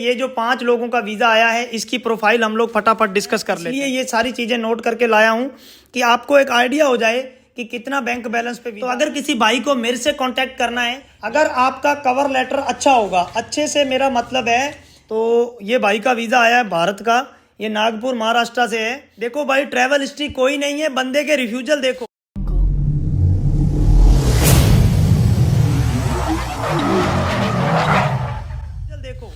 ये जो 5 लोगों का वीज़ा आया है इसकी प्रोफाइल हम लोग फटाफट डिस्कस कर लेते हैं। ये सारी चीज़ें नोट करके लाया हूँ कि आपको एक आइडिया हो जाए कि कितना बैंक बैलेंस पे वीज़ा। तो अगर किसी भाई को मेरे से कांटेक्ट करना है, अगर आपका कवर लेटर अच्छा होगा, अच्छे से मेरा मतलब है, तो ये भाई का वीज़ा आया है भारत का, ये नागपुर महाराष्ट्र से है। देखो भाई, ट्रैवल हिस्ट्री कोई नहीं है, बंदे के रिफ्यूजल देखो। देखो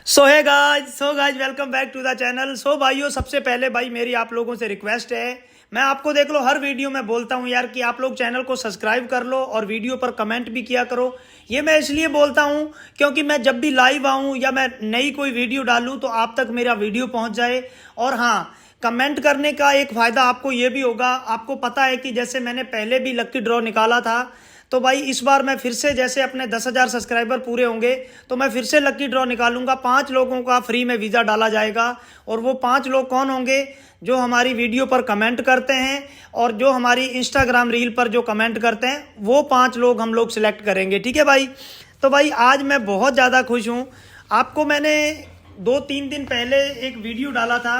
so guys welcome back to the channel. So भाइयों, सबसे पहले भाई मेरी आप लोगों से रिक्वेस्ट है, मैं आपको देख लो हर वीडियो में बोलता हूं यार कि आप लोग चैनल को सब्सक्राइब कर लो और वीडियो पर कमेंट भी किया करो। ये मैं इसलिए बोलता हूं क्योंकि मैं जब भी लाइव आऊं या मैं नई कोई वीडियो डालूं तो आप तक मेरा वीडियो पहुंच जाए। और हाँ, कमेंट करने का एक फ़ायदा आपको ये भी होगा, आपको पता है कि जैसे मैंने पहले भी लक्की ड्रॉ निकाला था, तो भाई इस बार मैं फिर से जैसे अपने 10,000 सब्सक्राइबर पूरे होंगे तो मैं फिर से लक्की ड्रॉ निकालूंगा। 5 लोगों का फ्री में वीज़ा डाला जाएगा। और वो 5 लोग कौन होंगे? जो हमारी वीडियो पर कमेंट करते हैं और जो हमारी इंस्टाग्राम रील पर जो कमेंट करते हैं, वो 5 लोग हम लोग सिलेक्ट करेंगे। ठीक है भाई? तो भाई आज मैं बहुत ज़्यादा खुश हूँ। आपको मैंने 2-3 दिन पहले एक वीडियो डाला था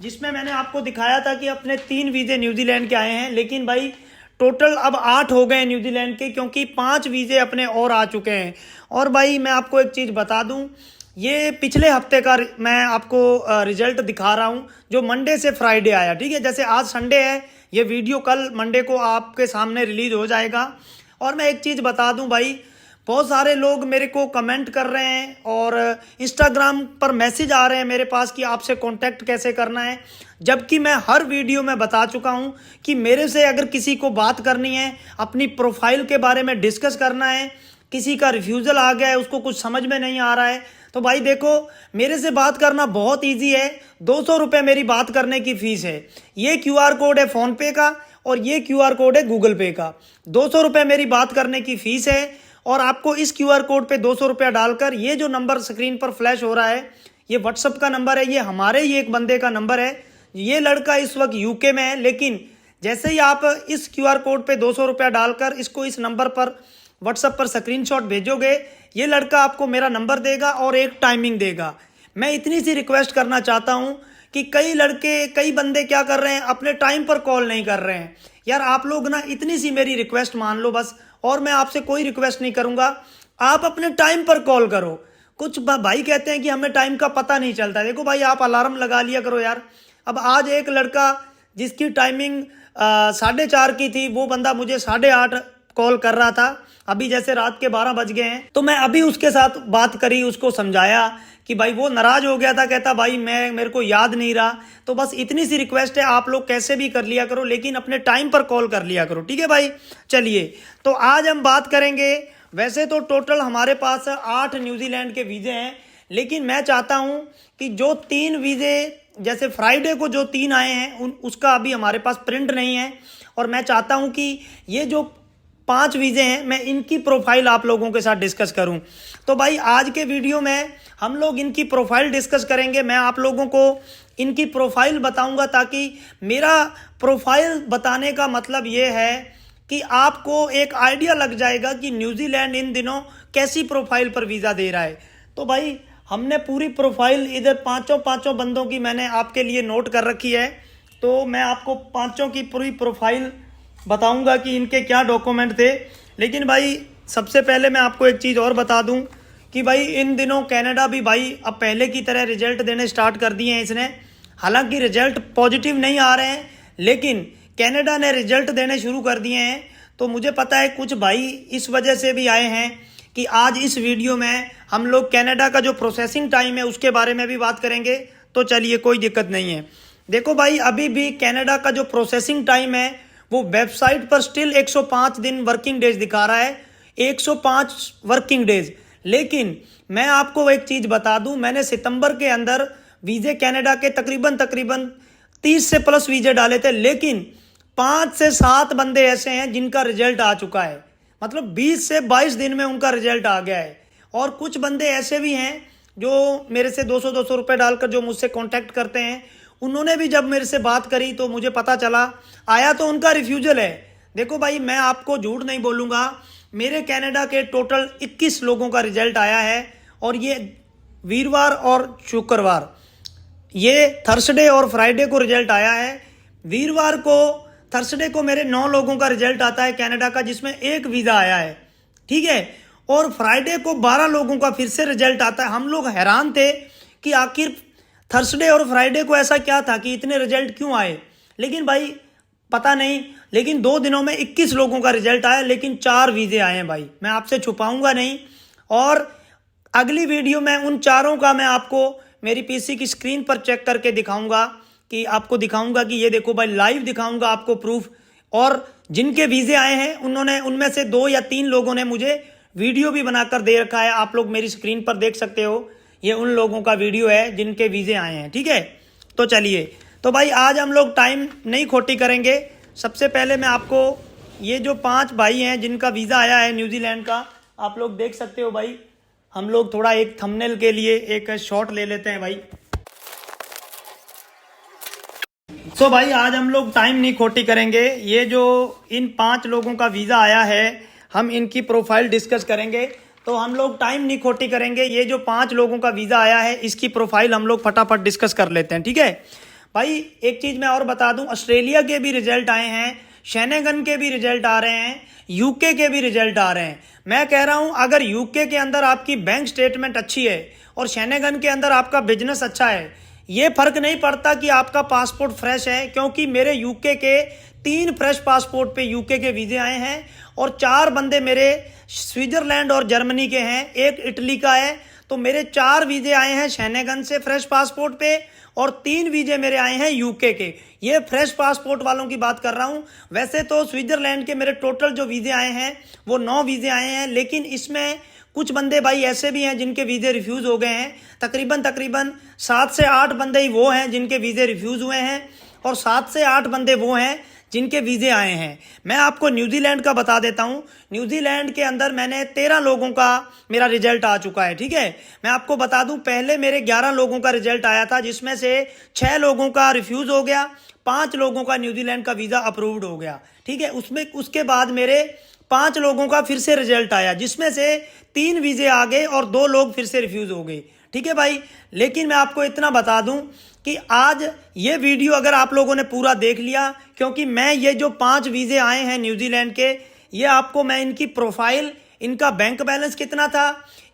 जिसमें मैंने आपको दिखाया था कि अपने 3 वीज़े न्यूजीलैंड के आए हैं, लेकिन भाई टोटल अब 8 हो गए न्यूजीलैंड के, क्योंकि 5 वीज़े अपने और आ चुके हैं। और भाई मैं आपको एक चीज़ बता दूं, ये पिछले हफ्ते का मैं आपको रिजल्ट दिखा रहा हूं जो मंडे से फ्राइडे आया। ठीक है, जैसे आज संडे है, ये वीडियो कल मंडे को आपके सामने रिलीज हो जाएगा। और मैं एक चीज़ बता दूं भाई, बहुत सारे लोग मेरे को कमेंट कर रहे हैं और इंस्टाग्राम पर मैसेज आ रहे हैं मेरे पास कि आपसे कांटेक्ट कैसे करना है, जबकि मैं हर वीडियो में बता चुका हूं कि मेरे से अगर किसी को बात करनी है, अपनी प्रोफाइल के बारे में डिस्कस करना है, किसी का रिफ्यूज़ल आ गया है, उसको कुछ समझ में नहीं आ रहा है, तो भाई देखो, मेरे से बात करना बहुत ईजी है। 200 रुपये मेरी बात करने की फ़ीस है। ये QR कोड है फ़ोनपे का और ये QR कोड है गूगल पे का। 200 रुपये मेरी बात करने की फ़ीस है और आपको इस QR कोड पे 200 रुपया डालकर, ये जो नंबर स्क्रीन पर फ्लैश हो रहा है, ये व्हाट्सअप का नंबर है, ये हमारे ही एक बंदे का नंबर है। ये लड़का इस वक्त यूके में है, लेकिन जैसे ही आप इस QR कोड पे 200 रुपया डालकर इसको इस नंबर पर व्हाट्सअप पर स्क्रीनशॉट भेजोगे, ये लड़का आपको मेरा नंबर देगा और एक टाइमिंग देगा। मैं इतनी सी रिक्वेस्ट करना चाहता हूँ कि कई बंदे क्या कर रहे हैं, अपने टाइम पर कॉल नहीं कर रहे हैं। यार आप लोग ना इतनी सी मेरी रिक्वेस्ट मान लो बस, और मैं आपसे कोई रिक्वेस्ट नहीं करूँगा। आप अपने टाइम पर कॉल करो। कुछ भाई कहते हैं कि हमें टाइम का पता नहीं चलता। देखो भाई, आप अलार्म लगा लिया करो यार। अब आज एक लड़का जिसकी टाइमिंग 4:30 की थी, वो बंदा मुझे 8:30 कॉल कर रहा था। अभी जैसे रात के 12 बज गए हैं, तो मैं अभी उसके साथ बात करी, उसको समझाया कि भाई वो नाराज हो गया था, कहता भाई मेरे को याद नहीं रहा। तो बस इतनी सी रिक्वेस्ट है, आप लोग कैसे भी कर लिया करो, लेकिन अपने टाइम पर कॉल कर लिया करो। ठीक है भाई? चलिए, तो आज हम बात करेंगे। वैसे तो टोटल हमारे पास 8 न्यूजीलैंड के वीज़े हैं, लेकिन मैं चाहता हूं कि जो 3 वीज़े, जैसे फ्राइडे को जो 3 आए हैं, उसका अभी हमारे पास प्रिंट नहीं है, और मैं चाहता हूं कि ये जो 5 वीज़े हैं, मैं इनकी प्रोफाइल आप लोगों के साथ डिस्कस करूं। तो भाई आज के वीडियो में हम लोग इनकी प्रोफाइल डिस्कस करेंगे। मैं आप लोगों को इनकी प्रोफाइल बताऊंगा, ताकि मेरा प्रोफाइल बताने का मतलब ये है कि आपको एक आइडिया लग जाएगा कि न्यूजीलैंड इन दिनों कैसी प्रोफाइल पर वीज़ा दे रहा है। तो भाई हमने पूरी प्रोफाइल इधर पाँचों बंदों की मैंने आपके लिए नोट कर रखी है। तो मैं आपको 5 की पूरी प्रोफाइल बताऊंगा कि इनके क्या डॉक्यूमेंट थे। लेकिन भाई सबसे पहले मैं आपको एक चीज़ और बता दूं कि भाई इन दिनों कनाडा भी भाई अब पहले की तरह रिजल्ट देने स्टार्ट कर दिए हैं इसने। हालांकि रिजल्ट पॉजिटिव नहीं आ रहे हैं, लेकिन कनाडा ने रिजल्ट देने शुरू कर दिए हैं। तो मुझे पता है कुछ भाई इस वजह से भी आए हैं कि आज इस वीडियो में हम लोग कनाडा का जो प्रोसेसिंग टाइम है उसके बारे में भी बात करेंगे। तो चलिए, कोई दिक्कत नहीं है। देखो भाई, अभी भी कनाडा का जो प्रोसेसिंग टाइम है वो वेबसाइट पर स्टिल 105 दिन वर्किंग डेज दिखा रहा है, 105 वर्किंग डेज। लेकिन मैं आपको एक चीज़ बता दूं, मैंने सितंबर के अंदर वीज़े कनाडा के तकरीबन 30 से प्लस वीज़े डाले थे, लेकिन 5 से 7 बंदे ऐसे हैं जिनका रिजल्ट आ चुका है। मतलब 20 से 22 दिन में उनका रिजल्ट आ गया है। और कुछ बंदे ऐसे भी हैं जो मेरे से 200-200 रुपये डालकर जो मुझसे कांटेक्ट करते हैं, उन्होंने भी जब मेरे से बात करी तो मुझे पता चला, आया तो उनका रिफ्यूजल है। देखो भाई, मैं आपको झूठ नहीं बोलूँगा, मेरे कनाडा के टोटल 21 लोगों का रिजल्ट आया है, और ये वीरवार और शुक्रवार, ये थर्सडे और फ्राइडे को रिजल्ट आया है। वीरवार को, थर्सडे को मेरे 9 लोगों का रिजल्ट आता है कनाडा का, जिसमें एक वीज़ा आया है, ठीक है। और फ्राइडे को 12 लोगों का फिर से रिजल्ट आता है। हम लोग हैरान थे कि आखिर थर्सडे और फ्राइडे को ऐसा क्या था कि इतने रिजल्ट क्यों आए, लेकिन भाई पता नहीं। लेकिन 2 दिनों में 21 लोगों का रिजल्ट आया, लेकिन 4 वीज़े आए हैं भाई, मैं आपसे छुपाऊंगा नहीं। और अगली वीडियो में उन चारों का मैं आपको मेरी पीसी की स्क्रीन पर चेक करके दिखाऊंगा, कि आपको दिखाऊंगा कि ये देखो भाई, लाइव दिखाऊंगा आपको प्रूफ। और जिनके वीज़े आए हैं उन्होंने, उनमें से 2 या 3 लोगों ने मुझे वीडियो भी बनाकर दे रखा है, आप लोग मेरी स्क्रीन पर देख सकते हो। ये उन लोगों का वीडियो है जिनके वीज़े आए हैं, ठीक है। तो चलिए, तो भाई आज हम लोग टाइम नहीं खोटी करेंगे। सबसे पहले मैं आपको ये जो 5 भाई हैं जिनका वीज़ा आया है न्यूजीलैंड का, आप लोग देख सकते हो भाई। हम लोग थोड़ा एक थंबनेल के लिए एक शॉट ले लेते हैं भाई। तो भाई आज हम लोग टाइम नहीं खोटी करेंगे। ये जो इन 5 लोगों का वीज़ा आया है, हम इनकी प्रोफाइल डिस्कस करेंगे। तो हम लोग टाइम नहीं खोटी करेंगे, ये जो 5 लोगों का वीज़ा आया है इसकी प्रोफाइल हम लोग फटाफट डिस्कस कर लेते हैं, ठीक है भाई। एक चीज़ मैं और बता दूं, ऑस्ट्रेलिया के भी रिजल्ट आए हैं, शेनेगन के भी रिजल्ट आ रहे हैं, यूके के भी रिजल्ट आ रहे हैं। मैं कह रहा हूं, अगर यूके के अंदर आपकी बैंक स्टेटमेंट अच्छी है और शेनेगन के अंदर आपका बिजनेस अच्छा है, ये फर्क नहीं पड़ता कि आपका पासपोर्ट फ्रेश है, क्योंकि मेरे यूके के 3 फ्रेश पासपोर्ट पे यूके के वीज़े आए हैं, और 4 बंदे मेरे स्विट्जरलैंड और जर्मनी के हैं, एक इटली का है। तो मेरे 4 वीज़े आए हैं शेनेगन से फ्रेश पासपोर्ट पे, और 3 वीज़े मेरे आए हैं यूके के। ये फ्रेश पासपोर्ट वालों की बात कर रहा हूँ। वैसे तो स्विट्जरलैंड के मेरे टोटल जो वीज़े आए हैं वो 9 वीज़े आए हैं, लेकिन इसमें कुछ बंदे भाई ऐसे भी हैं जिनके वीज़े रिफ्यूज़ हो गए हैं। तकरीबन 7 से 8 बंदे ही वो हैं जिनके वीज़े रिफ्यूज़ हुए हैं, और 7 से 8 बंदे वो हैं जिनके वीज़े आए हैं। मैं आपको न्यूजीलैंड का बता देता हूं। न्यूजीलैंड के अंदर मैंने 13 लोगों का मेरा रिजल्ट आ चुका है, ठीक है। मैं आपको बता दूं, पहले मेरे 11 लोगों का रिजल्ट आया था, जिसमें से 6 लोगों का रिफ्यूज़ हो गया, 5 लोगों का न्यूजीलैंड का वीज़ा अप्रूव्ड हो गया, ठीक है। उसके बाद मेरे 5 लोगों का फिर से रिजल्ट आया, जिसमें से 3 वीज़े आ गए और 2 लोग फिर से रिफ्यूज़ हो गए, ठीक है भाई। लेकिन मैं आपको इतना बता दूं कि आज ये वीडियो अगर आप लोगों ने पूरा देख लिया, क्योंकि मैं ये जो 5 वीज़े आए हैं न्यूजीलैंड के, ये आपको मैं इनकी प्रोफाइल, इनका बैंक बैलेंस कितना था,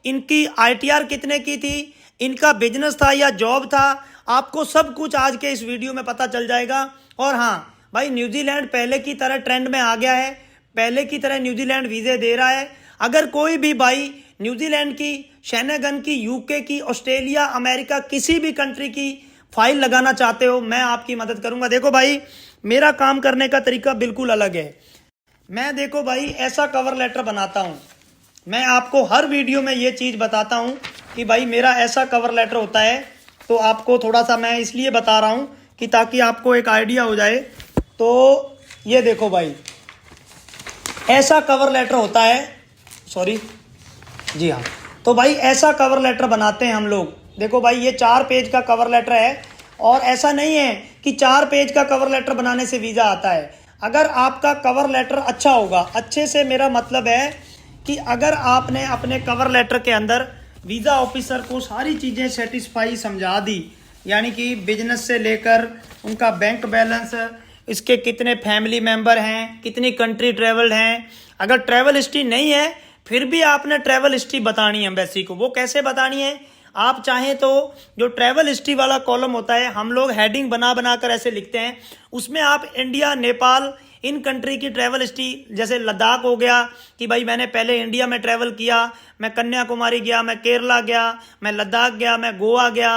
इनकी ITR कितने की थी, इनका बिजनेस था या जॉब था, आपको सब कुछ आज के इस वीडियो में पता चल जाएगा। और हाँ भाई, न्यूजीलैंड पहले की तरह ट्रेंड में आ गया है, पहले की तरह न्यूजीलैंड वीज़े दे रहा है। अगर कोई भी भाई न्यूजीलैंड की, शेनेगन की, यूके की, ऑस्ट्रेलिया, अमेरिका, किसी भी कंट्री की फाइल लगाना चाहते हो, मैं आपकी मदद करूंगा। देखो भाई, मेरा काम करने का तरीका बिल्कुल अलग है। मैं देखो भाई ऐसा कवर लेटर बनाता हूं। मैं आपको हर वीडियो में ये चीज़ बताता हूं कि भाई मेरा ऐसा कवर लेटर होता है। तो आपको थोड़ा सा मैं इसलिए बता रहा हूं कि ताकि आपको एक आइडिया हो जाए। तो ये देखो भाई, ऐसा कवर लेटर होता है, सॉरी जी हाँ। तो भाई ऐसा कवर लेटर बनाते हैं हम लोग। देखो भाई, ये 4 पेज का कवर लेटर है, और ऐसा नहीं है कि 4 पेज का कवर लेटर बनाने से वीज़ा आता है। अगर आपका कवर लेटर अच्छा होगा, अच्छे से मेरा मतलब है कि अगर आपने अपने कवर लेटर के अंदर वीज़ा ऑफिसर को सारी चीज़ें सेटिस्फाई समझा दी, यानी कि बिजनेस से लेकर उनका बैंक बैलेंस, इसके कितने फैमिली मेम्बर हैं, कितनी कंट्री ट्रेवल्ड हैं। अगर ट्रैवल हिस्ट्री नहीं है फिर भी आपने ट्रैवल हिस्ट्री बतानी है एम्बेसी को। वो कैसे बतानी है? आप चाहें तो जो ट्रैवल हिस्ट्री वाला कॉलम होता है, हम लोग हेडिंग बना कर ऐसे लिखते हैं, उसमें आप इंडिया, नेपाल, इन कंट्री की ट्रैवल हिस्ट्री, जैसे लद्दाख हो गया कि भाई मैंने पहले इंडिया में ट्रैवल किया, मैं कन्याकुमारी गया, मैं केरला गया, मैं लद्दाख गया, मैं गोवा गया,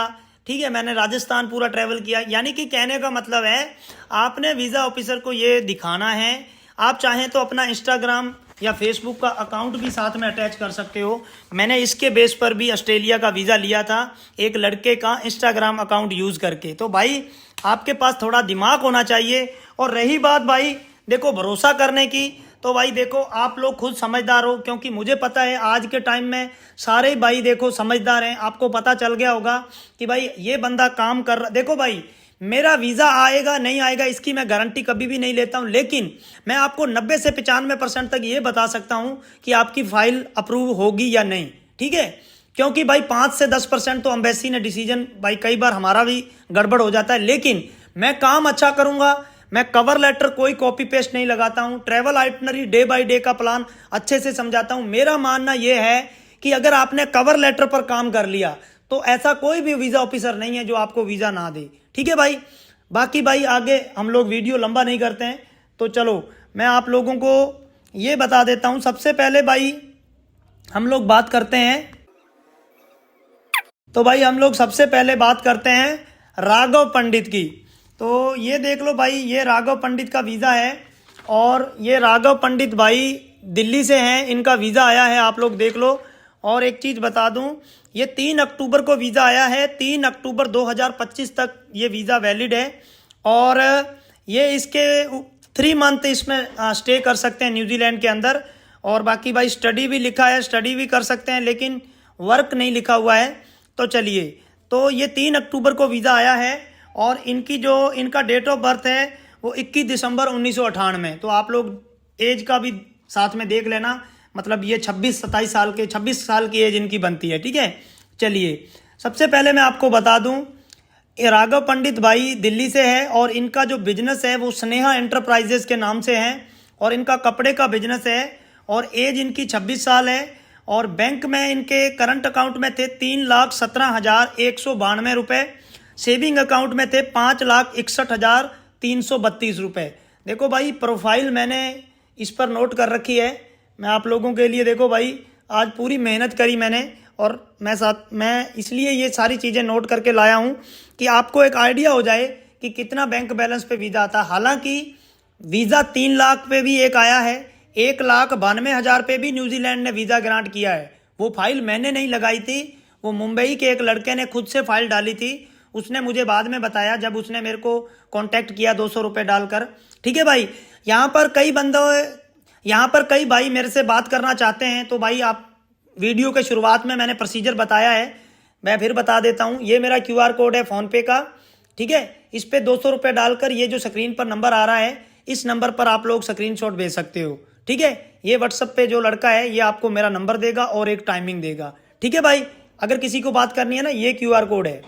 ठीक है, मैंने राजस्थान पूरा ट्रैवल किया। यानी कि कहने का मतलब है आपने वीज़ा ऑफिसर को ये दिखाना है। आप चाहें तो अपना इंस्टाग्राम या फेसबुक का अकाउंट भी साथ में अटैच कर सकते हो। मैंने इसके बेस पर भी ऑस्ट्रेलिया का वीज़ा लिया था, एक लड़के का इंस्टाग्राम अकाउंट यूज़ करके। तो भाई आपके पास थोड़ा दिमाग होना चाहिए। और रही बात भाई देखो भरोसा करने की, तो भाई देखो आप लोग खुद समझदार हो, क्योंकि मुझे पता है आज के टाइम में सारे भाई देखो समझदार हैं। आपको पता चल गया होगा कि भाई ये बंदा काम कर रहा। देखो भाई मेरा वीज़ा आएगा नहीं आएगा इसकी मैं गारंटी कभी भी नहीं लेता हूं, लेकिन मैं आपको 90 से 95% तक ये बता सकता हूं कि आपकी फाइल अप्रूव होगी या नहीं। ठीक है, क्योंकि भाई 5 से 10% तो एम्बेसी ने डिसीजन, भाई कई बार हमारा भी गड़बड़ हो जाता है, लेकिन मैं काम अच्छा करूंगा। मैं कवर लेटर कोई कॉपी पेस्ट नहीं लगाता हूं, travel itinerary day by day का प्लान अच्छे से समझाता हूं। मेरा मानना यह है कि अगर आपने कवर लेटर पर काम कर लिया तो ऐसा कोई भी वीज़ा ऑफिसर नहीं है जो आपको वीज़ा ना दे। ठीक है भाई, बाकी भाई आगे हम लोग वीडियो लंबा नहीं करते हैं, तो चलो मैं आप लोगों को ये बता देता हूं। सबसे पहले भाई हम लोग बात करते हैं, तो भाई हम लोग सबसे पहले बात करते हैं राघव पंडित की। तो ये देख लो भाई, ये राघव पंडित का वीज़ा है, और ये राघव पंडित भाई दिल्ली से हैं, इनका वीज़ा आया है, आप लोग देख लो। और एक चीज़ बता दूं, ये 3 अक्टूबर को वीज़ा आया है, 3 अक्टूबर 2025 तक ये वीज़ा वैलिड है। और ये इसके 3 मंथ इसमें स्टे कर सकते हैं न्यूजीलैंड के अंदर। और बाकी भाई स्टडी भी लिखा है, स्टडी भी कर सकते हैं, लेकिन वर्क नहीं लिखा हुआ है। तो चलिए, तो ये 3 अक्टूबर को वीज़ा आया है, और इनकी जो इनका डेट ऑफ बर्थ है वो 21 दिसंबर 1998। तो आप लोग एज का भी साथ में देख लेना, मतलब ये 26-27 साल के 26 साल की एज इनकी बनती है। ठीक है, चलिए सबसे पहले मैं आपको बता दूं, ये राघव पंडित भाई दिल्ली से है, और इनका जो बिजनेस है वो स्नेहा एंटरप्राइजेस के नाम से है, और इनका कपड़े का बिजनेस है, और एज इनकी 26 साल है। और बैंक में इनके करंट अकाउंट में थे 3,17,192 रुपये, सेविंग अकाउंट में थे 5,61,332 रुपये। देखो भाई प्रोफाइल मैंने इस पर नोट कर रखी है मैं आप लोगों के लिए। देखो भाई आज पूरी मेहनत करी मैंने, और मैं इसलिए ये सारी चीज़ें नोट करके लाया हूँ कि आपको एक आइडिया हो जाए कि कितना बैंक बैलेंस पे वीज़ा आता है। हालांकि वीज़ा 3 लाख पे भी एक आया है, 1,92,000 पे भी न्यूजीलैंड ने वीज़ा ग्रांट किया है। वो फाइल मैंने नहीं लगाई थी, वो मुंबई के एक लड़के ने खुद से फाइल डाली थी। उसने मुझे बाद में बताया जब उसने मेरे को कांटेक्ट किया 200 रुपये डालकर। ठीक है भाई, यहाँ पर कई भाई मेरे से बात करना चाहते हैं, तो भाई आप वीडियो के शुरुआत में मैंने प्रोसीजर बताया है, मैं फिर बता देता हूँ। ये मेरा QR कोड है फ़ोनपे का। ठीक है, इस पर 200 रुपये डालकर ये जो स्क्रीन पर नंबर आ रहा है, इस नंबर पर आप लोग स्क्रीनशॉट भेज सकते हो। ठीक है, ये व्हाट्सएप पे जो लड़का है ये आपको मेरा नंबर देगा और एक टाइमिंग देगा। ठीक है भाई, अगर किसी को बात करनी है ना, ये QR कोड है।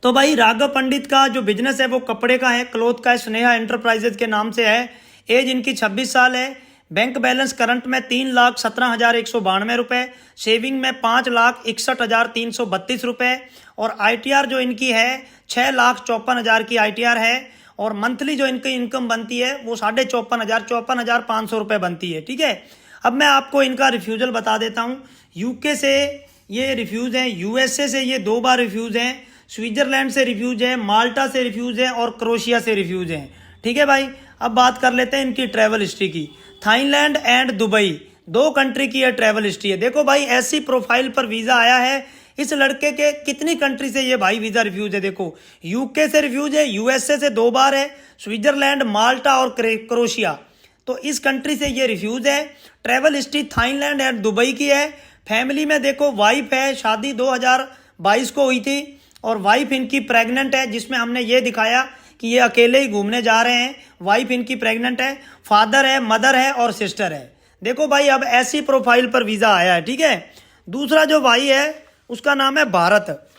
तो भाई राघव पंडित का जो बिजनेस है वो कपड़े का है, क्लोथ का है, स्नेहा एंटरप्राइजेज के नाम से है। एज इनकी 26 साल है। बैंक बैलेंस करंट में 3,17,192 रुपये, सेविंग में 5,61,332 रुपये, और ITR जो इनकी है 6,54,000 की ITR है। और मंथली जो इनकी इनकम बनती है वो 54,500 रुपये बनती है। ठीक है, अब मैं आपको इनका रिफ्यूज़ल बता देता हूँ। UK से ये रिफ्यूज़ हैं, USA से ये 2 बार रिफ्यूज़ हैं, स्विट्ज़रलैंड से रिफ्यूज़ है, माल्टा से रिफ्यूज़ है, और क्रोशिया से रिफ्यूज़ हैं। ठीक है भाई, अब बात कर लेते हैं इनकी ट्रैवल हिस्ट्री की। थाईलैंड एंड दुबई 2 कंट्री की यह ट्रैवल हिस्ट्री है। देखो भाई ऐसी प्रोफाइल पर वीज़ा आया है, इस लड़के के कितनी कंट्री से ये भाई वीज़ा रिफ्यूज़ है। देखो UK से रिफ्यूज़ है, USA से 2 बार है, स्विट्ज़रलैंड, माल्टा और क्रोशिया, तो इस कंट्री से ये रिफ्यूज़ है। Travel history Thailand and Dubai की है। फैमिली में देखो वाइफ है, शादी 2022 को हुई थी, और वाइफ इनकी प्रेग्नेंट है, जिसमें हमने ये दिखाया कि ये अकेले ही घूमने जा रहे हैं। वाइफ इनकी प्रेग्नेंट है, फादर है, मदर है और सिस्टर है। देखो भाई अब ऐसी प्रोफाइल पर वीज़ा आया है। ठीक है, दूसरा जो भाई है उसका नाम है भारत।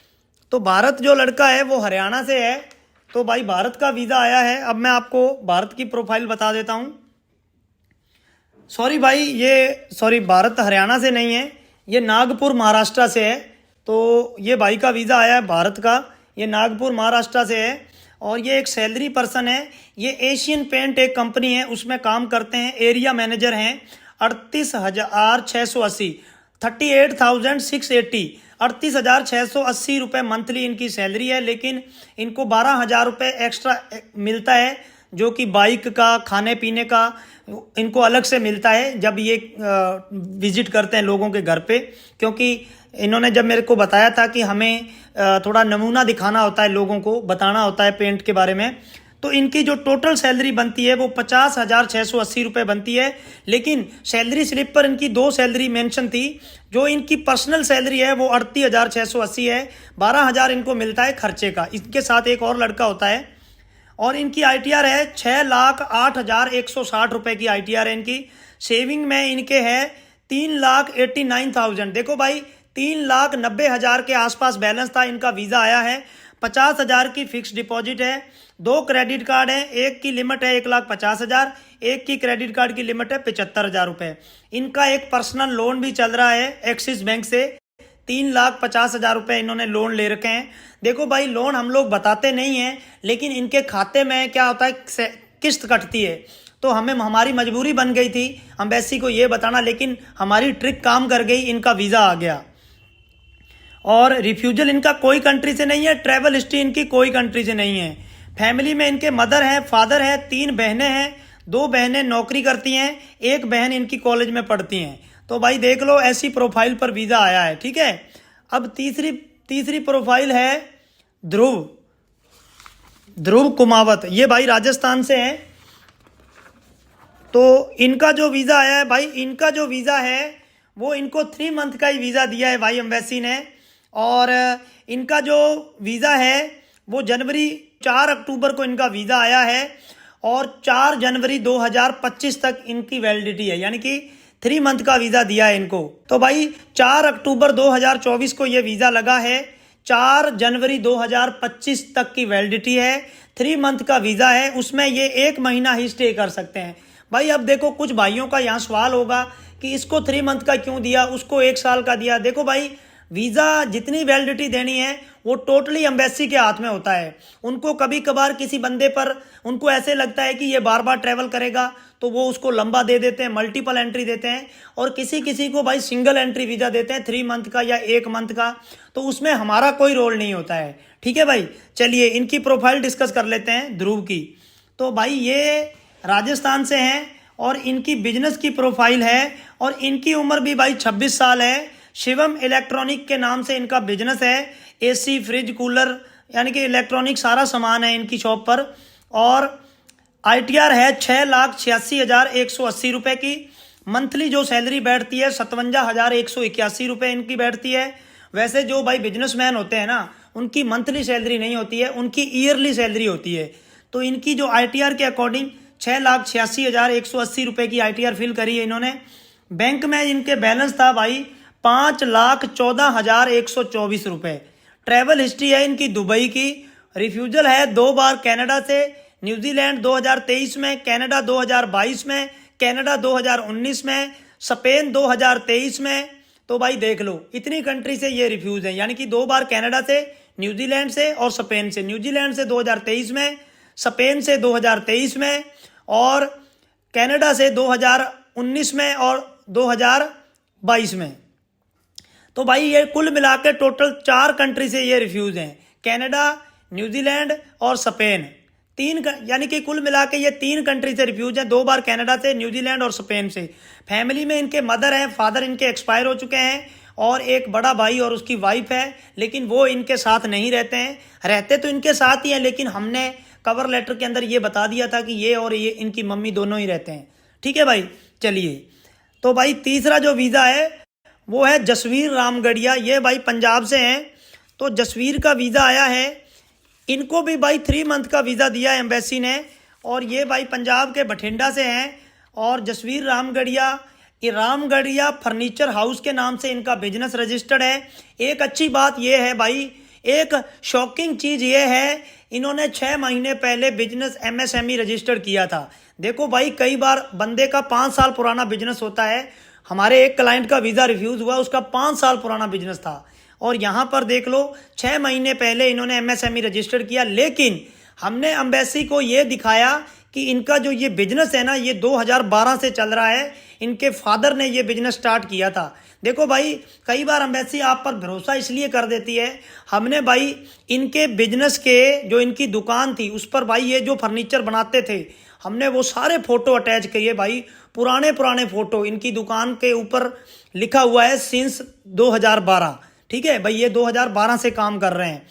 तो भारत जो लड़का है वो हरियाणा से है। तो भाई भारत का वीज़ा आया है। अब मैं आपको भारत की प्रोफाइल बता देता हूँ। भारत हरियाणा से नहीं है, ये नागपुर महाराष्ट्र से है। तो ये भाई का वीज़ा आया है भारत का, ये नागपुर महाराष्ट्र से है, और ये एक सैलरी पर्सन है। ये एशियन पेंट एक कंपनी है, उसमें काम करते हैं, एरिया मैनेजर हैं। 38,680 38,680 38,680 रुपये मंथली इनकी सैलरी है। लेकिन इनको 12,000 रुपये एक्स्ट्रा मिलता है, जो कि बाइक का, खाने पीने का इनको अलग से मिलता है जब ये विजिट करते हैं लोगों के घर पे। क्योंकि इन्होंने जब मेरे को बताया था कि हमें थोड़ा नमूना दिखाना होता है, लोगों को बताना होता है पेंट के बारे में, तो इनकी जो टोटल सैलरी बनती है वो 50,680 रुपये बनती है। लेकिन सैलरी स्लिप पर इनकी 2 सैलरी मेंशन थी। जो इनकी पर्सनल सैलरी है वो 38,680 है। 12,000 इनको मिलता है खर्चे का। इनके साथ एक और लड़का होता है। और इनकी ITR है 6,08,160 रुपये की ITR है इनकी। सेविंग में इनके है 3,89,000। देखो भाई 3,90,000 के आसपास बैलेंस था। इनका वीज़ा आया है। 50,000 की फिक्स डिपॉजिट है। 2 क्रेडिट कार्ड है। एक की लिमिट है 1,50,000। एक की क्रेडिट कार्ड की लिमिट है 75,000 रुपये। इनका एक पर्सनल लोन भी चल रहा है एक्सिस बैंक से। 3,50,000 रुपये इन्होंने लोन ले रखे हैं। देखो भाई लोन हम लोग बताते नहीं हैं, लेकिन इनके खाते में क्या होता है किस्त कटती है। तो हमारी मजबूरी बन गई थी एम्बेसी को ये बताना, लेकिन हमारी ट्रिक काम कर गई। इनका वीज़ा आ गया और रिफ्यूजल इनका कोई कंट्री से नहीं है। ट्रैवल हिस्ट्री इनकी कोई कंट्री से नहीं है। फैमिली में इनके मदर हैं, फादर है, 3 बहनें हैं। 2 बहनें नौकरी करती हैं, 1 बहन इनकी कॉलेज में पढ़ती हैं। तो भाई देख लो ऐसी प्रोफाइल पर वीज़ा आया है। ठीक है। अब तीसरी प्रोफाइल है ध्रुव कुमावत। ये भाई राजस्थान से हैं। तो इनका जो वीज़ा आया है भाई, इनका जो वीज़ा है वो इनको 3 मंथ का ही वीज़ा दिया है भाई एम्बेसी ने। और इनका जो वीज़ा है वो 4 अक्टूबर को इनका वीज़ा आया है और 4 जनवरी 2025 तक इनकी वैलिडिटी है, यानी कि 3 मंथ का वीज़ा दिया है इनको। तो भाई 4 अक्टूबर 2024 को ये वीज़ा लगा है। 4 जनवरी 2025 तक की वैलिडिटी है। 3 मंथ का वीज़ा है। उसमें ये 1 महीना ही स्टे कर सकते हैं। भाई अब देखो कुछ भाइयों का यहाँ सवाल होगा कि इसको 3 मंथ का क्यों दिया, उसको 1 साल का दिया। देखो भाई वीज़ा जितनी वैलिडिटी देनी है वो टोटली एम्बेसी के हाथ में होता है। उनको कभी कभार किसी बंदे पर उनको ऐसे लगता है कि ये बार बार ट्रैवल करेगा तो वो उसको लंबा दे देते हैं, मल्टीपल एंट्री देते हैं। और किसी को भाई सिंगल एंट्री वीज़ा देते हैं 3 मंथ का या 1 मंथ का। तो उसमें हमारा कोई रोल नहीं होता है। ठीक है भाई। चलिए इनकी प्रोफाइल डिस्कस कर लेते हैं ध्रुव की। तो भाई ये राजस्थान से हैं और इनकी बिजनेस की प्रोफाइल है और इनकी उम्र भी भाई 26 साल है। शिवम इलेक्ट्रॉनिक के नाम से इनका बिजनेस है। AC, फ्रिज, कूलर यानी कि इलेक्ट्रॉनिक सारा सामान है इनकी शॉप पर। और ITR है 6,86,180 रुपये की। मंथली जो सैलरी बैठती है 57,181 रुपये इनकी बैठती है। वैसे जो भाई बिजनेसमैन होते हैं ना उनकी मंथली सैलरी नहीं होती है, उनकी ईयरली सैलरी होती है। तो इनकी जो ITR के अकॉर्डिंग 6,86,180 रुपये की ITR फिल करी है इन्होंने। बैंक में इनके बैलेंस था भाई 5,14,124 रुपये। ट्रैवल हिस्ट्री है इनकी दुबई की। रिफ्यूजल है 2 बार कनाडा से, न्यूजीलैंड 2023 में, कनाडा 2022 में, कनाडा 2019 में, स्पेन 2023 में। तो भाई देख लो इतनी कंट्री से ये रिफ्यूज है, यानी कि 2 बार कनाडा से, न्यूजीलैंड से और स्पेन से। न्यूजीलैंड से 2023 में, स्पेन से 2023 में और कनाडा से 2019 में और 2022 में। तो भाई ये कुल मिला के टोटल 4 कंट्री से ये रिफ्यूज हैं, कनाडा, न्यूजीलैंड और स्पेन। यानी कि कुल मिला के ये 3 कंट्री से रिफ्यूज हैं, 2 बार कनाडा से, न्यूजीलैंड और स्पेन से। फैमिली में इनके मदर हैं, फादर इनके एक्सपायर हो चुके हैं और एक बड़ा भाई और उसकी वाइफ है, लेकिन वो इनके साथ नहीं रहते हैं। रहते तो इनके साथ ही हैं, लेकिन हमने कवर लेटर के अंदर ये बता दिया था कि ये और ये इनकी मम्मी दोनों ही रहते हैं। ठीक है भाई। चलिए तो भाई तीसरा जो वीज़ा है वो है जसवीर रामगढ़िया। ये भाई पंजाब से हैं। तो जसवीर का वीज़ा आया है। इनको भी भाई 3 मंथ का वीज़ा दिया है एम्बेसी ने। और ये भाई पंजाब के बठिंडा से हैं। और जसवीर रामगढ़िया, ये रामगढ़िया फर्नीचर हाउस के नाम से इनका बिजनेस रजिस्टर्ड है। एक अच्छी बात ये है भाई, एक शॉकिंग चीज़ ये है, इन्होंने 6 महीने पहले बिजनेस MSME रजिस्टर्ड किया था। देखो भाई कई बार बंदे का 5 साल पुराना बिजनेस होता है। हमारे एक क्लाइंट का वीज़ा रिफ्यूज़ हुआ, उसका 5 साल पुराना बिजनेस था। और यहाँ पर देख लो 6 महीने पहले इन्होंने MSME रजिस्टर्ड किया। लेकिन हमने एम्बेसी को ये दिखाया कि इनका जो ये बिजनेस है ना ये 2012 से चल रहा है। इनके फादर ने ये बिजनेस स्टार्ट किया था। देखो भाई कई बार एम्बेसी आप पर भरोसा इसलिए कर देती है। हमने भाई इनके बिजनेस के जो इनकी दुकान थी उस पर भाई ये जो फर्नीचर बनाते थे हमने वो सारे फ़ोटो अटैच किए भाई, पुराने फ़ोटो। इनकी दुकान के ऊपर लिखा हुआ है सिंस 2012। ठीक है भाई, ये 2012 से काम कर रहे हैं।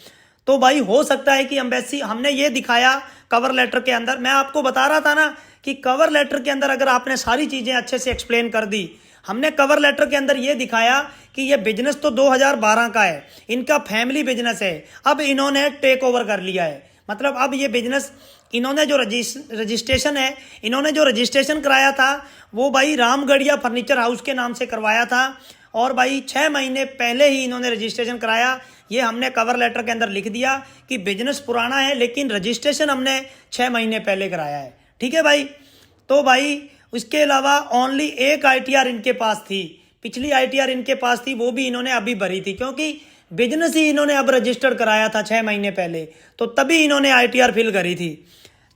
तो भाई हो सकता है कि एम्बेसी, हमने ये दिखाया कवर लेटर के अंदर, मैं आपको बता रहा था ना कि कवर लेटर के अंदर अगर आपने सारी चीज़ें अच्छे से एक्सप्लेन कर दी, हमने कवर लेटर के अंदर ये दिखाया कि ये बिजनेस तो 2012 का है, इनका फैमिली बिजनेस है, अब इन्होंने टेक ओवर कर लिया है, मतलब अब ये बिजनेस इन्होंने जो रजिस्ट्रेशन है, इन्होंने जो रजिस्ट्रेशन कराया था वो भाई रामगढ़िया फर्नीचर हाउस के नाम से करवाया था, और भाई 6 महीने पहले ही इन्होंने रजिस्ट्रेशन कराया। ये हमने कवर लेटर के अंदर लिख दिया कि बिजनेस पुराना है लेकिन रजिस्ट्रेशन हमने 6 महीने पहले कराया है, ठीक है भाई। तो भाई उसके अलावा ओनली एक ITR इनके पास थी, पिछली ITR इनके पास थी, वो भी इन्होंने अभी भरी थी, क्योंकि बिजनेस ही इन्होंने अब रजिस्टर्ड कराया था 6 महीने पहले, तो तभी इन्होंने ITR फिल करी थी।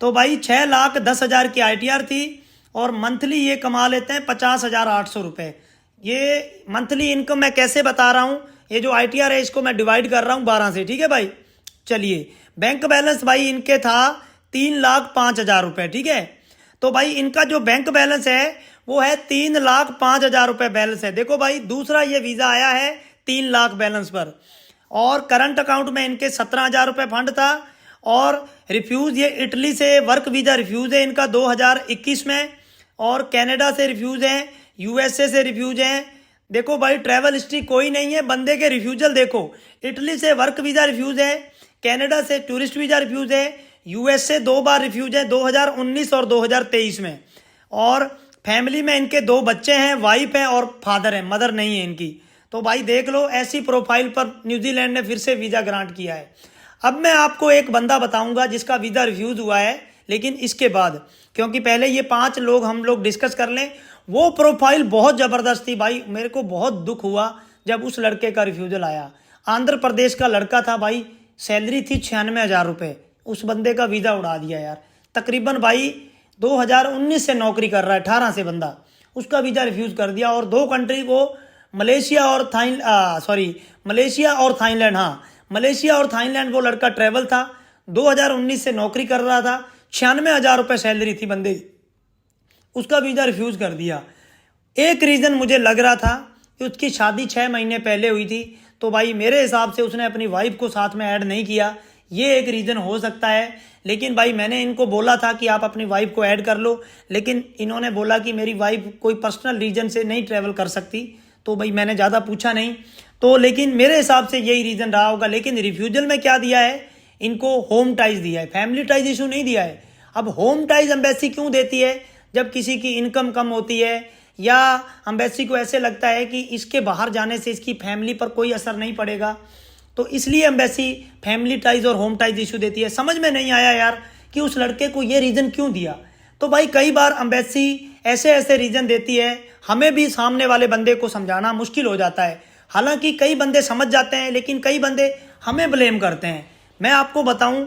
तो भाई 6,10,000 की ITR थी, और मंथली ये कमा लेते हैं 50,800 रुपये। ये मंथली इनकम मैं कैसे बता रहा हूँ, ये जो ITR है इसको मैं डिवाइड कर रहा हूँ 12 से, ठीक है भाई। चलिए, बैंक बैलेंस भाई इनके था 3,05,000 रुपये, ठीक है। तो भाई इनका जो बैंक बैलेंस है वो है 3,05,000 रुपये बैलेंस है। देखो भाई, दूसरा ये वीज़ा आया है 3 लाख बैलेंस पर, और करंट अकाउंट में इनके 17,000 रुपये फंड था, और रिफ्यूज़, ये इटली से वर्क वीज़ा रिफ्यूज़ है इनका 2021 में, और कनाडा से रिफ्यूज़ हैं, USA से रिफ्यूज़ हैं। देखो भाई, ट्रैवल हिस्ट्री कोई नहीं है बंदे के, रिफ्यूजल देखो, इटली से वर्क वीज़ा रिफ्यूज़ है, कनाडा से टूरिस्ट वीज़ा रिफ्यूज़ है, US से 2 बार रिफ्यूज है 2019 और 2023 में, और फैमिली में इनके 2 बच्चे हैं, वाइफ है और फादर है, मदर नहीं है इनकी। तो भाई देख लो, ऐसी प्रोफाइल पर न्यूजीलैंड ने फिर से वीज़ा ग्रांट किया है। अब मैं आपको एक बंदा बताऊंगा जिसका वीज़ा रिफ्यूज़ हुआ है, लेकिन इसके बाद, क्योंकि पहले ये 5 लोग हम लोग डिस्कस कर लें। वो प्रोफाइल बहुत ज़बरदस्त थी भाई, मेरे को बहुत दुख हुआ जब उस लड़के का रिफ्यूज़ल आया। आंध्र प्रदेश का लड़का था भाई, सैलरी थी 96,000 रुपये, उस बंदे का वीज़ा उड़ा दिया यार। तकरीबन भाई 2019 से नौकरी कर रहा है, 18 से बंदा, उसका वीज़ा रिफ्यूज़ कर दिया। और 2 कंट्री को, मलेशिया और मलेशिया और थाईलैंड, हाँ मलेशिया और थाईलैंड वो लड़का ट्रैवल था, 2019 से नौकरी कर रहा था, 96,000 रुपये सैलरी थी बंदे, उसका वीज़ा रिफ्यूज़ कर दिया। एक रीज़न मुझे लग रहा था कि उसकी शादी 6 महीने पहले हुई थी, तो भाई मेरे हिसाब से उसने अपनी वाइफ को साथ में ऐड नहीं किया, ये एक रीज़न हो सकता है। लेकिन भाई मैंने इनको बोला था कि आप अपनी वाइफ को ऐड कर लो, लेकिन इन्होंने बोला कि मेरी वाइफ कोई पर्सनल रीज़न से नहीं ट्रैवल कर सकती, तो भाई मैंने ज़्यादा पूछा नहीं। तो लेकिन मेरे हिसाब से यही रीज़न रहा होगा। लेकिन रिफ्यूजल में क्या दिया है इनको, होम टाइज दिया है, फैमिली टाइज इशू नहीं दिया है। अब होम टाइज एम्बेसी क्यों देती है, जब किसी की इनकम कम होती है या एम्बेसी को ऐसे लगता है कि इसके बाहर जाने से इसकी फैमिली पर कोई असर नहीं पड़ेगा, तो इसलिए एम्बेसी फैमिली टाइज और होम टाइज इशू देती है। समझ में नहीं आया यार कि उस लड़के को ये रीज़न क्यों दिया। तो भाई कई बार एम्बेसी ऐसे ऐसे रीज़न देती है, हमें भी सामने वाले बंदे को समझाना मुश्किल हो जाता है। हालांकि कई बंदे समझ जाते हैं, लेकिन कई बंदे हमें ब्लेम करते हैं। मैं आपको बताऊं,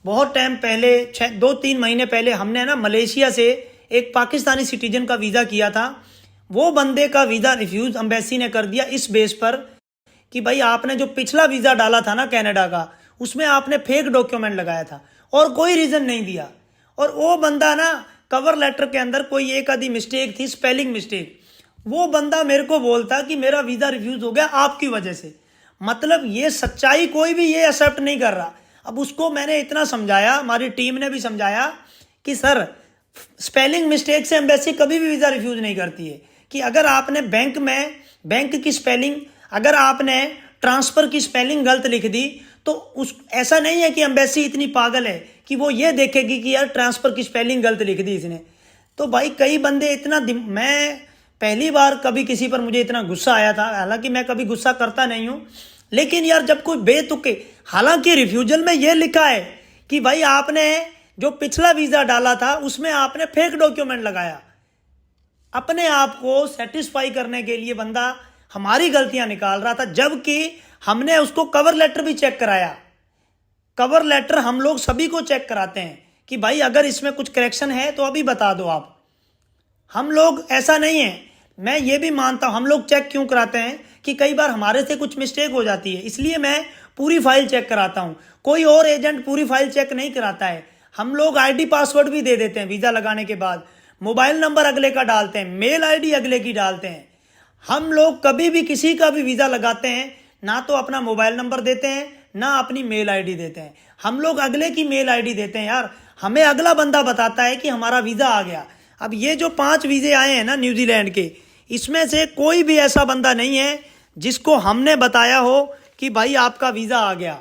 बहुत टाइम पहले, 2-3 महीने पहले, हमने ना मलेशिया से एक पाकिस्तानी सिटीजन का वीज़ा किया था। वो बंदे का वीज़ा रिफ्यूज़ एम्बेसी ने कर दिया इस बेस पर कि भाई आपने जो पिछला वीज़ा डाला था ना कनाडा का, उसमें आपने फेक डॉक्यूमेंट लगाया था और कोई रीज़न नहीं दिया। और वो बंदा ना, कवर लेटर के अंदर कोई एक आधी मिस्टेक थी, स्पेलिंग मिस्टेक, वो बंदा मेरे को बोलता कि मेरा वीज़ा रिफ्यूज़ हो गया आपकी वजह से। मतलब ये सच्चाई कोई भी ये एक्सेप्ट नहीं कर रहा। अब उसको मैंने इतना समझाया, हमारी टीम ने भी समझाया कि सर स्पेलिंग मिस्टेक से एम्बेसी कभी भी वीज़ा रिफ्यूज़ नहीं करती है। कि अगर आपने बैंक में बैंक की स्पेलिंग, अगर आपने ट्रांसफ़र की स्पेलिंग गलत लिख दी, तो उस ऐसा नहीं है कि एम्बेसी इतनी पागल है कि वो ये देखेगी कि यार ट्रांसफ़र की स्पेलिंग गलत लिख दी इसने। तो भाई कई बंदे इतना, मैं पहली बार कभी किसी पर मुझे इतना गुस्सा आया था, हालांकि मैं कभी गुस्सा करता नहीं हूँ, लेकिन यार जब कोई बेतुके, हालांकि रिफ्यूजल में ये लिखा है कि भाई आपने जो पिछला वीज़ा डाला था उसमें आपने फेक डॉक्यूमेंट लगाया, अपने आप को सेटिस्फाई करने के लिए बंदा हमारी गलतियां निकाल रहा था, जबकि हमने उसको कवर लेटर भी चेक कराया। कवर लेटर हम लोग सभी को चेक कराते हैं कि भाई अगर इसमें कुछ करेक्शन है तो अभी बता दो आप। हम लोग ऐसा नहीं है, मैं ये भी मानता हूँ, हम लोग चेक क्यों कराते हैं कि कई बार हमारे से कुछ मिस्टेक हो जाती है, इसलिए मैं पूरी फाइल चेक कराता हूँ। कोई और एजेंट पूरी फाइल चेक नहीं कराता है। हम लोग आईडी पासवर्ड भी दे देते हैं वीज़ा लगाने के बाद, मोबाइल नंबर अगले का डालते हैं, मेल आईडी अगले की डालते हैं। हम लोग कभी भी किसी का भी वीज़ा लगाते हैं ना तो अपना मोबाइल नंबर देते हैं, ना अपनी मेल आईडी देते हैं। हम लोग अगले की मेल आईडी देते हैं यार। हमें अगला बंदा बताता है कि हमारा वीज़ा आ गया। अब ये जो 5 वीज़े आए हैं ना न्यूजीलैंड के, इसमें से कोई भी ऐसा बंदा नहीं है जिसको हमने बताया हो कि भाई आपका वीज़ा आ गया।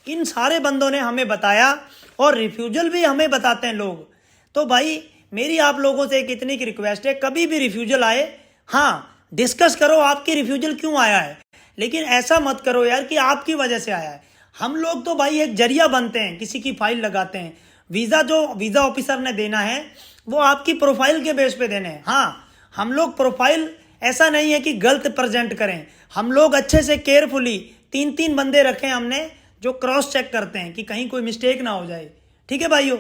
इन सारे बंदों ने हमें बताया और रिफ्यूजल भी हमें बताते हैं लोग। तो भाई मेरी आप लोगों से एक इतनी की रिक्वेस्ट है, कभी भी रिफ्यूजल आए, हाँ डिस्कस करो आपकी रिफ्यूजल क्यों आया है, लेकिन ऐसा मत करो यार कि आपकी वजह से आया है। हम लोग तो भाई एक जरिया बनते हैं, किसी की फाइल लगाते हैं। वीज़ा जो वीज़ा ऑफिसर ने देना है वो आपकी प्रोफाइल के बेस पे देने हैं। हाँ, हम लोग प्रोफाइल ऐसा नहीं है कि गलत प्रेजेंट करें। हम लोग अच्छे से केयरफुली 3-3 बंदे रखे हैं हमने जो क्रॉस चेक करते हैं कि कहीं कोई मिस्टेक ना हो जाए। ठीक है भाइयों,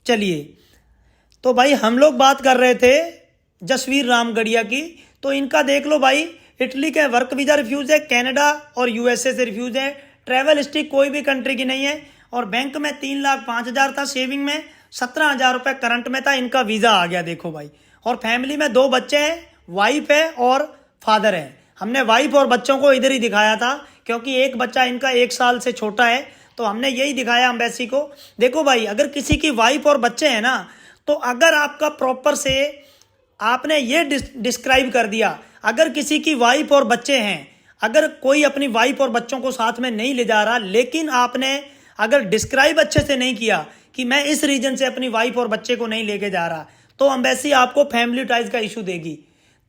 चलिए। तो भाई हम लोग बात कर रहे थे जसवीर रामगढ़िया की। तो इनका देख लो भाई, इटली के वर्क वीज़ा रिफ्यूज़ है, कनाडा और यूएसए से रिफ्यूज़ है, ट्रैवल हिस्ट्री कोई भी कंट्री की नहीं है, और बैंक में 3,05,000 था, सेविंग में 17,000 रुपये करंट में था। इनका वीज़ा आ गया देखो भाई। और फैमिली में 2 बच्चे हैं, वाइफ है और फादर है। हमने वाइफ और बच्चों को इधर ही दिखाया था क्योंकि एक बच्चा इनका 1 साल से छोटा है, तो हमने यही दिखाया एम्बेसी को। देखो भाई, अगर किसी की वाइफ और बच्चे हैं ना, तो अगर आपका प्रॉपर से आपने ये डिस्क्राइब कर दिया, अगर किसी की वाइफ और बच्चे हैं, अगर कोई अपनी वाइफ और बच्चों को साथ में नहीं ले जा रहा, लेकिन आपने अगर डिस्क्राइब अच्छे से नहीं किया कि मैं इस रीजन से अपनी वाइफ और बच्चे को नहीं लेके जा रहा, तो एम्बेसी आपको फैमिली टाइज का इशू देगी।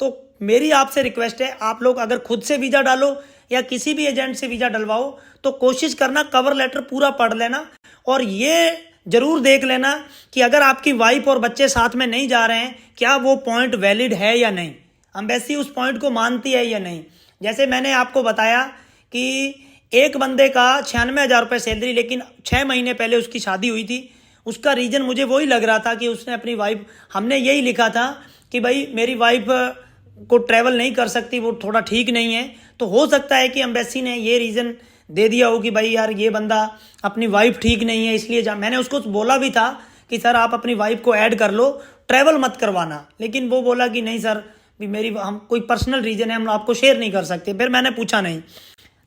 तो मेरी आपसे रिक्वेस्ट है, आप लोग अगर खुद से वीज़ा डालो या किसी भी एजेंट से वीज़ा डलवाओ तो कोशिश करना कवर लेटर पूरा पढ़ लेना, और ये जरूर देख लेना कि अगर आपकी वाइफ और बच्चे साथ में नहीं जा रहे हैं, क्या वो पॉइंट वैलिड है या नहीं, एम्बेसी उस पॉइंट को मानती है या नहीं। जैसे मैंने आपको बताया कि एक बंदे का 96,000 रुपये सैलरी, लेकिन 6 महीने पहले उसकी शादी हुई थी। उसका रीज़न मुझे वही लग रहा था कि उसने अपनी वाइफ, हमने यही लिखा था कि भाई मेरी वाइफ को ट्रैवल नहीं कर सकती, वो थोड़ा ठीक नहीं है। तो हो सकता है कि एम्बेसी ने ये रीज़न दे दिया हो कि भाई यार ये बंदा अपनी वाइफ ठीक नहीं है, इसलिए मैंने उसको बोला भी था कि सर आप अपनी वाइफ को ऐड कर लो, ट्रैवल मत करवाना, लेकिन वो बोला कि नहीं सर भी मेरी हम कोई पर्सनल रीज़न है, हम आपको शेयर नहीं कर सकते। फिर मैंने पूछा नहीं।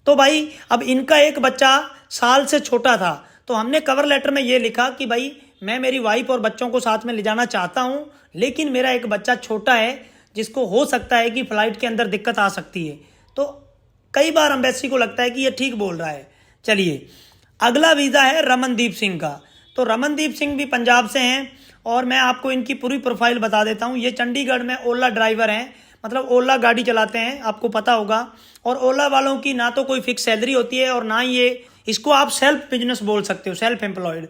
तो भाई अब इनका एक बच्चा साल से छोटा था, तो हमने कवर लेटर में ये लिखा कि भाई मैं मेरी वाइफ और बच्चों को साथ में ले जाना चाहता हूँ, लेकिन मेरा एक बच्चा छोटा है जिसको हो सकता है कि फ़्लाइट के अंदर दिक्कत आ सकती है। तो कई बार एम्बेसी को लगता है कि ये ठीक बोल रहा है। चलिए, अगला वीज़ा है रमनदीप सिंह का। तो रमनदीप सिंह भी पंजाब से हैं, और मैं आपको इनकी पूरी प्रोफाइल बता देता हूँ। ये चंडीगढ़ में ओला ड्राइवर हैं, मतलब ओला गाड़ी चलाते हैं, आपको पता होगा। और ओला वालों की ना तो कोई फिक्स सैलरी होती है और ना ये, इसको आप सेल्फ बिजनेस बोल सकते हो, सेल्फ एम्प्लॉयड।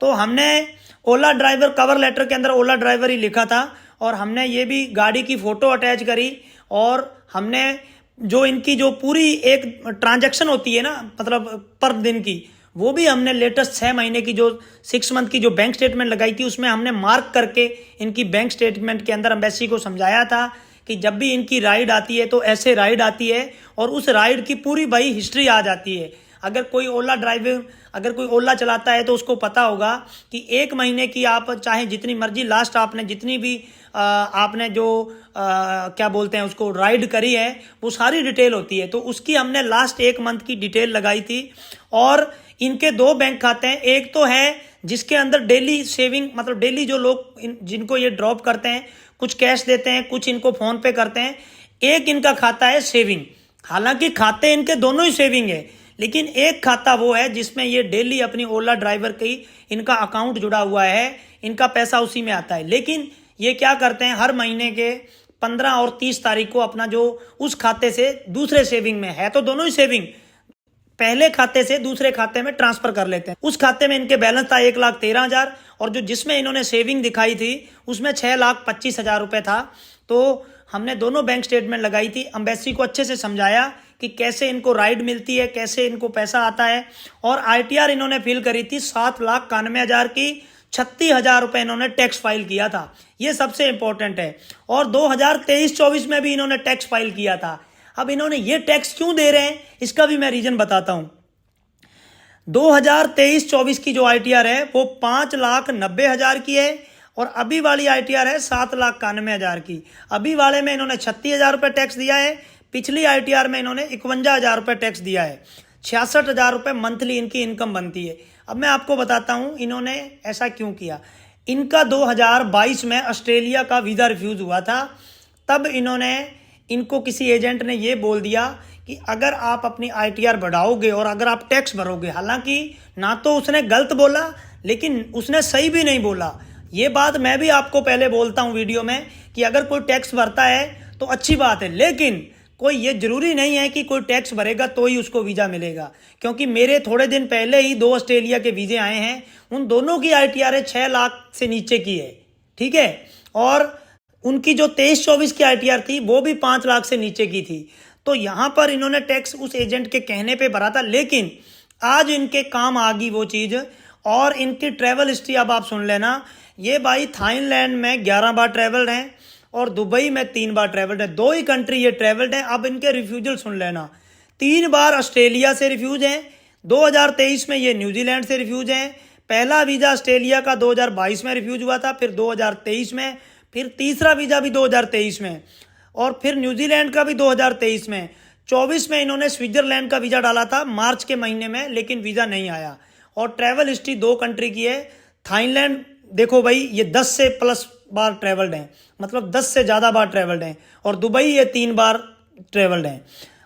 तो हमने ओला ड्राइवर कवर लेटर के अंदर ओला ड्राइवर ही लिखा था, और हमने ये भी गाड़ी की फ़ोटो अटैच करी, और हमने जो इनकी जो पूरी एक ट्रांजैक्शन होती है ना, मतलब पर दिन की, वो भी हमने लेटेस्ट 6 महीने की जो 6 मंथ की जो बैंक स्टेटमेंट लगाई थी उसमें हमने मार्क करके इनकी बैंक स्टेटमेंट के अंदर एम्बेसी को समझाया था कि जब भी इनकी राइड आती है तो ऐसे राइड आती है, और उस राइड की पूरी भाई हिस्ट्री आ जाती है। अगर कोई ओला चलाता है तो उसको पता होगा कि 1 महीने की आप चाहे जितनी मर्जी लास्ट आपने जितनी भी आपने जो क्या बोलते हैं उसको राइड करी है, वो सारी डिटेल होती है। तो उसकी हमने लास्ट 1 मंथ की डिटेल लगाई थी। और इनके 2 बैंक खाते हैं, एक तो है जिसके अंदर डेली सेविंग, मतलब डेली जो लोग जिनको ये ड्रॉप करते हैं कुछ कैश देते हैं, कुछ इनको फ़ोन पे करते हैं। एक इनका खाता है सेविंग, हालांकि खाते इनके दोनों ही सेविंग है, लेकिन एक खाता वो है जिसमें ये डेली अपनी ओला ड्राइवर की इनका अकाउंट जुड़ा हुआ है, इनका पैसा उसी में आता है। लेकिन ये क्या करते हैं, हर महीने के 15 और 30 तारीख को अपना जो उस खाते से दूसरे सेविंग में है, तो दोनों ही सेविंग पहले खाते से दूसरे खाते में ट्रांसफर कर लेते हैं। उस खाते में इनके बैलेंस था 1,13,000, और जो जिसमें इन्होंने सेविंग दिखाई थी उसमें 6,25,000 रुपये था। तो हमने दोनों बैंक स्टेटमेंट लगाई थी, एम्बेसी को अच्छे से समझाया कि कैसे इनको राइड मिलती है, कैसे इनको पैसा आता है। और ITR इन्होंने फिल करी थी 7,91,000 की, 36,000 रुपये इन्होंने टैक्स फाइल किया था, ये सबसे इंपॉर्टेंट है। और 2023-24 में भी इन्होंने टैक्स फाइल किया था। अब इन्होंने ये टैक्स क्यों दे रहे हैं इसका भी मैं रीजन बताता हूं। 2023-24 की जो ITR है वो 5,90,000 की है, और अभी वाली ITR है 7,91,000 की। अभी वाले में इन्होंने 36,000 रुपये टैक्स दिया है, पिछली ITR में इन्होंने 51,000 रुपये टैक्स दिया है। 66,000 रुपये मंथली इनकी इनकम बनती है। अब मैं आपको बताता हूँ इन्होंने ऐसा क्यों किया। इनका 2022 में ऑस्ट्रेलिया का वीज़ा रिफ्यूज़ हुआ था। तब इनको किसी एजेंट ने ये बोल दिया कि अगर आप अपनी ITR बढ़ाओगे और अगर आप टैक्स भरोगे, हालांकि ना तो उसने गलत बोला लेकिन उसने सही भी नहीं बोला। ये बात मैं भी आपको पहले बोलता हूँ वीडियो में कि अगर कोई टैक्स भरता है तो अच्छी बात है, लेकिन कोई ये जरूरी नहीं है कि कोई टैक्स भरेगा तो ही उसको वीज़ा मिलेगा। क्योंकि मेरे थोड़े दिन पहले ही 2 ऑस्ट्रेलिया के वीज़े आए हैं, उन दोनों की ITR 6 लाख से नीचे की है, ठीक है। और उनकी जो 23-24 की ITR थी वो भी 5 लाख से नीचे की थी। तो यहाँ पर इन्होंने टैक्स उस एजेंट के कहने पे भरा था, लेकिन आज इनके काम आ गई वो चीज़। और इनकी ट्रैवल हिस्ट्री अब आप सुन लेना। ये भाई थाईलैंड में 11 बार ट्रैवल्ड हैं और दुबई में 3 बार ट्रैवल्ड है। 2 ही कंट्री ये ट्रैवल्ड हैं। अब इनके रिफ्यूजल सुन लेना। 3 बार ऑस्ट्रेलिया से रिफ्यूज हैं, 2023 में ये न्यूजीलैंड से रिफ्यूज हैं। पहला वीज़ा ऑस्ट्रेलिया का 2022 में रिफ्यूज हुआ था, फिर 2023 में, फिर तीसरा वीज़ा भी 2023 में, और फिर न्यूजीलैंड का भी 2023 में। 24 में इन्होंने स्विट्जरलैंड का वीज़ा डाला था मार्च के महीने में, लेकिन वीज़ा नहीं आया। और ट्रैवल हिस्ट्री 2 कंट्री की है। थाईलैंड देखो भाई, ये 10 से प्लस बार ट्रैवल्ड हैं, मतलब 10 से ज़्यादा बार ट्रैवल्ड हैं। और दुबई ये 3 बार ट्रैवल्ड हैं।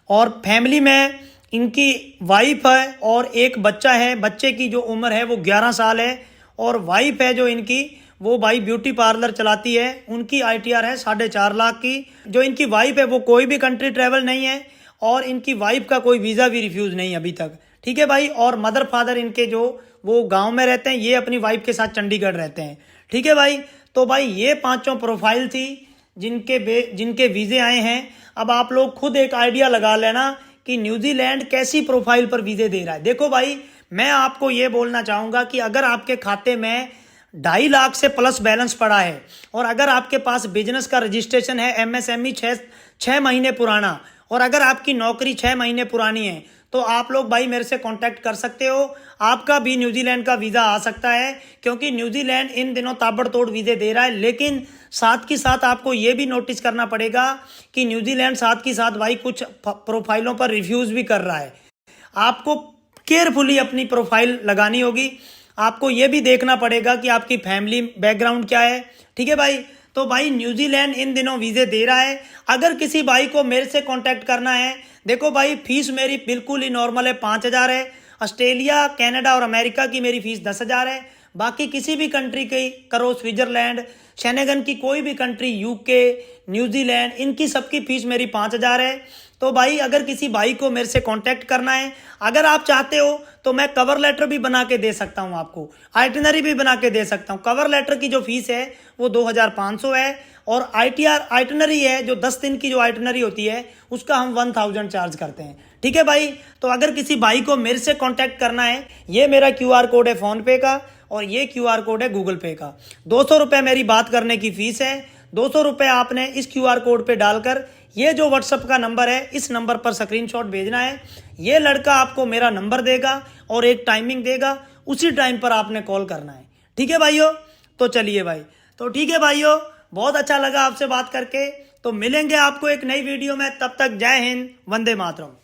और फैमिली में इनकी वाइफ है और एक बच्चा है। बच्चे की जो उम्र है वो 11 साल है। और वाइफ है जो इनकी, वो भाई ब्यूटी पार्लर चलाती है। उनकी ITR है 4.5 लाख की। जो इनकी वाइफ है वो कोई भी कंट्री ट्रैवल नहीं है और इनकी वाइफ का कोई वीज़ा भी रिफ्यूज़ नहीं अभी तक, ठीक है भाई। और मदर फादर इनके जो वो गांव में रहते हैं, ये अपनी वाइफ के साथ चंडीगढ़ रहते हैं, ठीक है भाई। तो भाई ये 5 प्रोफाइल थी जिनके वीज़े आए हैं। अब आप लोग खुद एक आइडिया लगा लेना कि न्यूजीलैंड कैसी प्रोफाइल पर वीज़े दे रहा है। देखो भाई, मैं आपको ये बोलना चाहूँगा कि अगर आपके खाते में 2.5 लाख से प्लस बैलेंस पड़ा है और अगर आपके पास बिजनेस का रजिस्ट्रेशन है MSME 6 महीने पुराना, और अगर आपकी नौकरी 6 महीने पुरानी है, तो आप लोग भाई मेरे से कांटेक्ट कर सकते हो। आपका भी न्यूजीलैंड का वीज़ा आ सकता है, क्योंकि न्यूजीलैंड इन दिनों ताबड़तोड़ वीज़े दे रहा है। लेकिन साथ ही साथ आपको ये भी नोटिस करना पड़ेगा कि न्यूजीलैंड साथ ही साथ भाई कुछ प्रोफाइलों पर रिव्यूज़ भी कर रहा है। आपको केयरफुली अपनी प्रोफाइल लगानी होगी। आपको ये भी देखना पड़ेगा कि आपकी फैमिली बैकग्राउंड क्या है, ठीक है भाई। तो भाई न्यूजीलैंड इन दिनों वीज़े दे रहा है। अगर किसी भाई को मेरे से कांटेक्ट करना है, देखो भाई फीस मेरी बिल्कुल ही नॉर्मल है, 5,000 है। ऑस्ट्रेलिया, कनाडा और अमेरिका की मेरी फीस 10,000 है। बाकी किसी भी कंट्री की करो, स्विट्जरलैंड, शेनेगन की कोई भी कंट्री, UK, न्यूजीलैंड, इनकी सबकी फीस मेरी 5,000 है। तो भाई अगर किसी भाई को मेरे से कांटेक्ट करना है, अगर आप चाहते हो तो मैं कवर लेटर भी बना के दे सकता हूं आपको, आइटनरी भी बना के दे सकता हूं। कवर लेटर की जो फीस है वो 2,500 है और आइटनरी है जो 10 दिन की जो आइटनरी होती है उसका हम 1,000 चार्ज करते हैं, ठीक है भाई। तो अगर किसी भाई को मेरे से कांटेक्ट करना है, ये मेरा QR कोड है फ़ोनपे का और ये QR कोड है गूगल पे का। 200 रुपये मेरी बात करने की फ़ीस है। 200 रुपये आपने इस QR कोड पे डालकर ये जो व्हाट्सअप का नंबर है, इस नंबर पर स्क्रीनशॉट भेजना है। ये लड़का आपको मेरा नंबर देगा और एक टाइमिंग देगा, उसी टाइम पर आपने कॉल करना है, ठीक है भाइयों। तो चलिए भाई, तो ठीक है भाइयों, बहुत अच्छा लगा आपसे बात करके। तो मिलेंगे आपको एक नई वीडियो में, तब तक जय हिंद, वंदे मातरम।